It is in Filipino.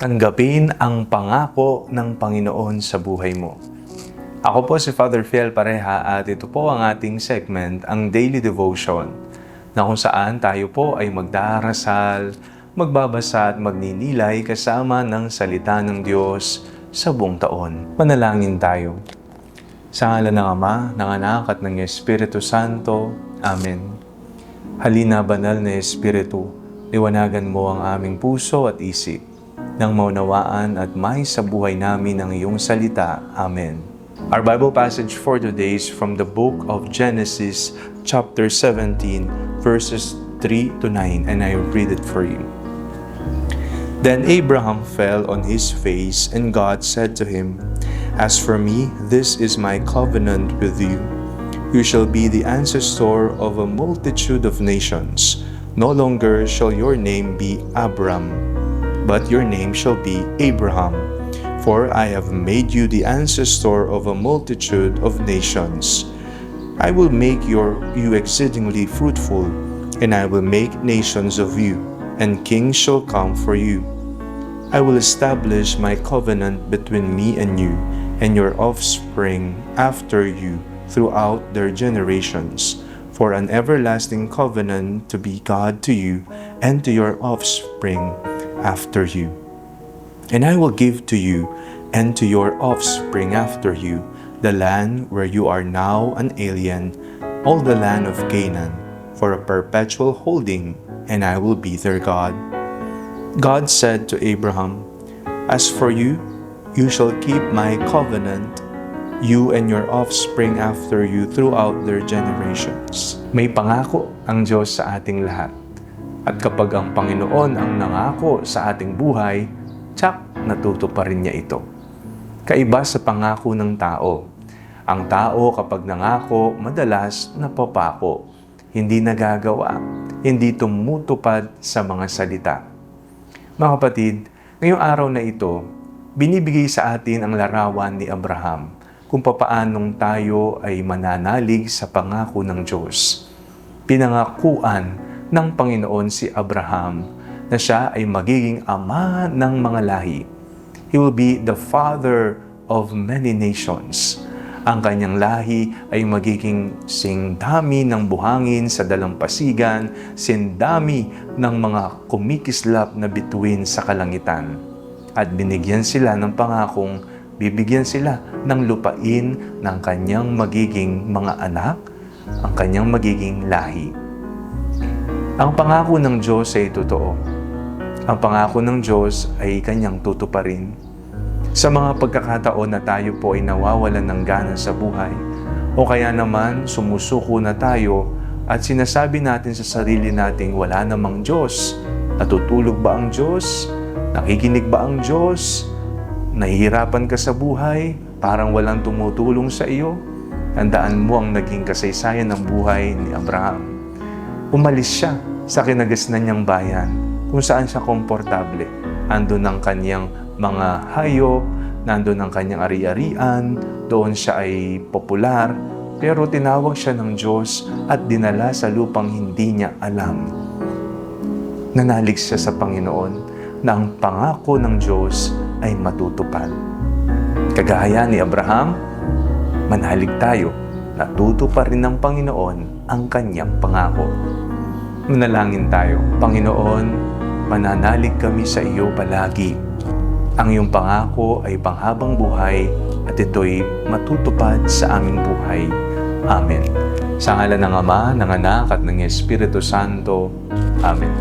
Tanggapin ang pangako ng Panginoon sa buhay mo. Ako po si Father Fiel Pareha at ito po ang ating segment, ang Daily Devotion, na kung saan tayo po ay magdarasal, magbabasa at magninilay kasama ng salita ng Diyos sa buong taon. Manalangin tayo. Sa ngalan ng Ama, ng Anak at ng Espiritu Santo. Amen. Halina, banal na Espiritu, liwanagan mo ang aming puso at isip, nang maunawaan at may sa buhay namin ang iyong salita. Amen. Our Bible passage for today is from the book of Genesis, chapter 17, verses 3 to 9, and I read it for you. Then Abraham fell on his face, and God said to him, "As for me, this is my covenant with you. You shall be the ancestor of a multitude of nations. No longer shall your name be Abram, but your name shall be Abraham, for I have made you the ancestor of a multitude of nations. I will make you exceedingly fruitful, and I will make nations of you, and kings shall come for you. I will establish my covenant between me and you, and your offspring after you throughout their generations, for an everlasting covenant to be God to you and to your offspring after you. And I will give to you and to your offspring after you the land where you are now an alien, all the land of Canaan, for a perpetual holding, and I will be their God." God said to Abraham, "As for you, you shall keep my covenant, you and your offspring after you throughout their generations." May pangako ang Diyos sa ating lahat. At kapag ang Panginoon ang nangako sa ating buhay, tsak, natutuparin niya ito. Kaiba sa pangako ng tao. Ang tao kapag nangako, madalas napapako, hindi nagagawa, hindi tumutupad sa mga salita. Mga kapatid, ngayong araw na ito, binibigay sa atin ang larawan ni Abraham kung papaanong tayo ay mananalig sa pangako ng Diyos. Pinangakuan ng Panginoon si Abraham na siya ay magiging ama ng mga lahi. He will be the father of many nations. Ang kanyang lahi ay magiging singdami ng buhangin sa dalampasigan, sindami ng mga kumikislap na bituin sa kalangitan. At binigyan sila ng pangakong bibigyan sila ng lupain ng kanyang magiging mga anak, ang kanyang magiging lahi. Ang pangako ng Diyos ay totoo. Ang pangako ng Diyos ay kanyang tutuparin. Sa mga pagkakataon na tayo po ay nawawalan ng gana sa buhay, o kaya naman sumusuko na tayo at sinasabi natin sa sarili nating wala namang Diyos. Natutulog ba ang Diyos? Nakikinig ba ang Diyos? Nahihirapan ka sa buhay? Parang walang tumutulong sa iyo? Tandaan mo ang naging kasaysayan ng buhay ni Abraham. Umalis siya sa kinagasnan niyang bayan kung saan siya komportable. Andun ang kanyang mga hayop, nandun ang kanyang ari-arian, doon siya ay popular, pero tinawag siya ng Diyos at dinala sa lupang hindi niya alam. Nanalig siya sa Panginoon na ang pangako ng Diyos ay matutupad. Kagaya ni Abraham, manalig tayo, natutuparin ng Panginoon ang kanyang pangako. Manalangin tayo. Panginoon, mananalig kami sa iyo palagi. Ang iyong pangako ay panghabang buhay at ito'y matutupad sa aming buhay. Amen. Sa ngalan ng Ama, ng Anak at ng Espiritu Santo. Amen.